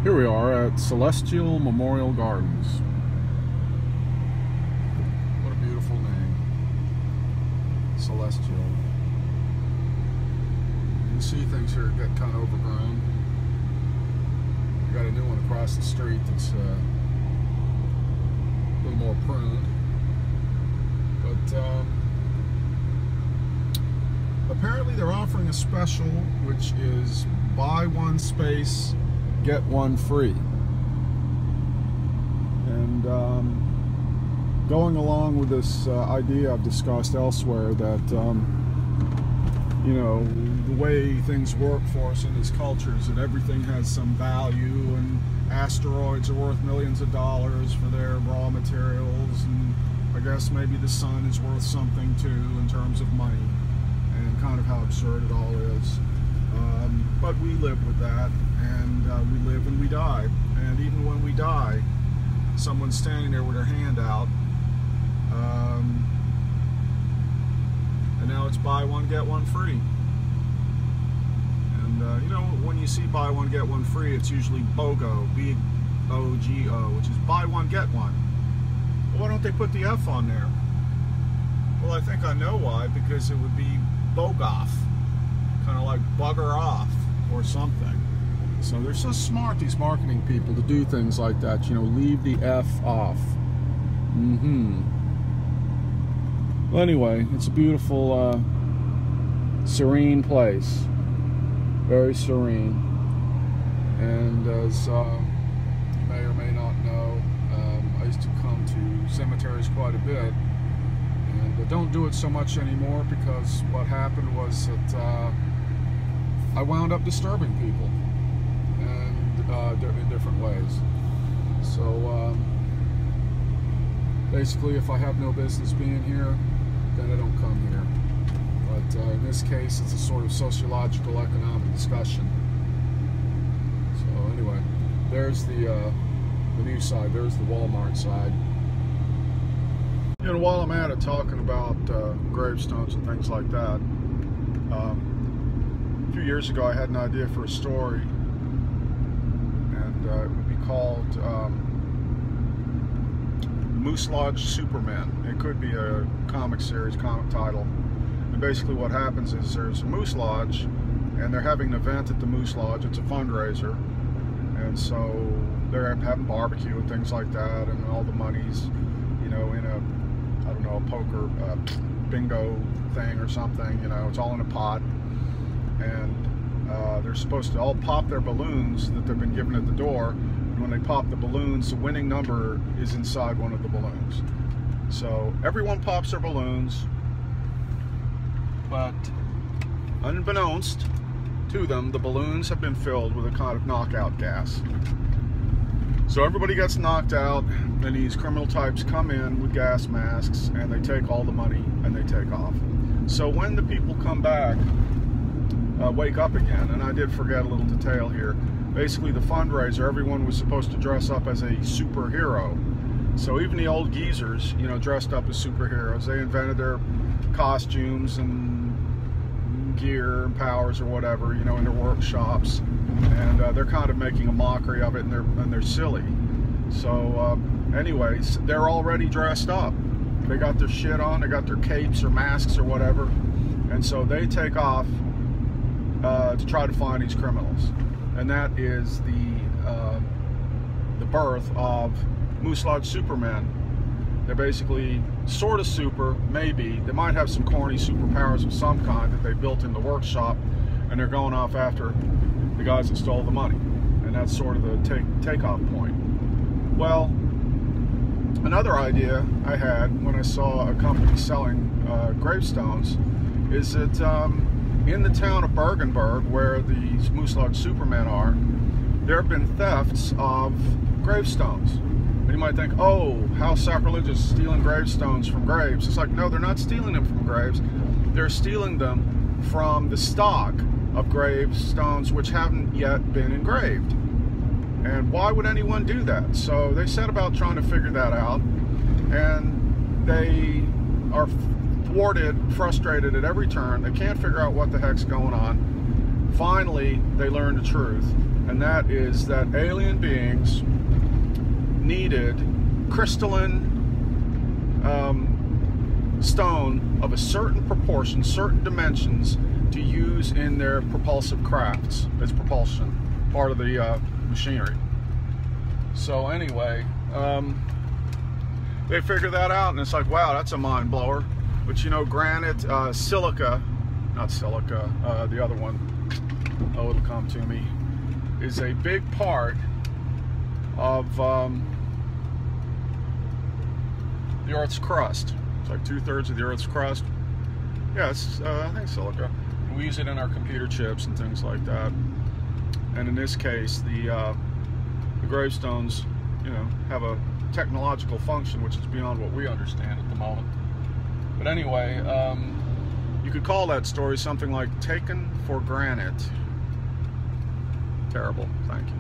Here we are at Celestial Memorial Gardens. What a beautiful name. Celestial. You can see things here get kind of overgrown. We got a new one across the street that's a little more pruned. But apparently they're offering a special, which is buy one space, get one free. And going along with this idea I've discussed elsewhere that you know, the way things work for us in this culture is that everything has some value, and asteroids are worth millions of dollars for their raw materials, and I guess maybe the sun is worth something too in terms of money, and kind of how absurd it all is. But we live with that, and we live and we die. And even when we die, someone's standing there with their hand out. And now it's buy one, get one free. And you know, when you see buy one, get one free, it's usually BOGO, B-O-G-O, which is buy one, get one. Well, why don't they put the F on there? Well, I think I know why, because it would be BOGOF, kind of like bugger off or something. So they're so smart, these marketing people, to do things like that, you know, leave the F off. Well, anyway, it's a beautiful, serene place. Very serene. And as you may or may not know, I used to come to cemeteries quite a bit. And I don't do it so much anymore because what happened was that I wound up disturbing people in different ways. So basically, if I have no business being here, then I don't come here. But in this case, it's a sort of sociological economic discussion. So anyway, there's the new side. There's the Walmart side. You know, while I'm at it talking about gravestones and things like that, a few years ago I had an idea for a story, and it would be called Moose Lodge Supermen. It could be a comic series, comic title. And basically what happens is there's a Moose Lodge, and they're having an event at the Moose Lodge. It's a fundraiser, and so they're having barbecue and things like that, and all the money's, you know, in a, I don't know, a poker bingo thing or something, you know, it's all in a pot. And they're supposed to all pop their balloons that they've been given at the door. And when they pop the balloons, the winning number is inside one of the balloons. So everyone pops their balloons, but unbeknownst to them, the balloons have been filled with a kind of knockout gas. So everybody gets knocked out, and these criminal types come in with gas masks, and they take all the money and they take off. So when the people come back, wake up again, and I did forget a little detail here. Basically, the fundraiser, everyone was supposed to dress up as a superhero. So even the old geezers, you know, dressed up as superheroes. They invented their costumes and gear and powers or whatever, you know, in their workshops, and they're kind of making a mockery of it, and they're silly. So anyways, they're already dressed up. They got their shit on, they got their capes or masks or whatever, and so they take off to try to find these criminals. And that is the birth of Moose Lodge Supermen. They're basically sort of super, maybe. They might have some corny superpowers of some kind that they built in the workshop, and they're going off after the guys that stole the money. And that's sort of the takeoff point. Well, another idea I had when I saw a company selling gravestones is that in the town of Bergenberg, where these Moose Lodge Supermen are, there have been thefts of gravestones. And you might think, oh, how sacrilegious, stealing gravestones from graves. It's like, no, they're not stealing them from graves. They're stealing them from the stock of gravestones which haven't yet been engraved. And why would anyone do that? So they set about trying to figure that out, and they are thwarted, frustrated at every turn. They can't figure out what the heck's going on. Finally, they learn the truth, and that is that alien beings needed crystalline stone of a certain proportion, certain dimensions, to use in their propulsive crafts as propulsion, part of the machinery. So anyway, they figured that out, and it's like, wow, that's a mind blower. But you know, granite, silica, not silica, the other one, oh, it'll come to me, is a big part of the Earth's crust. It's like 2/3 of the Earth's crust. Yeah, it's, I think silica. We use it in our computer chips and things like that. And in this case, the gravestones, you know, have a technological function which is beyond what we understand at the moment. But anyway, you could call that story something like Taken for Granted. Terrible. Thank you.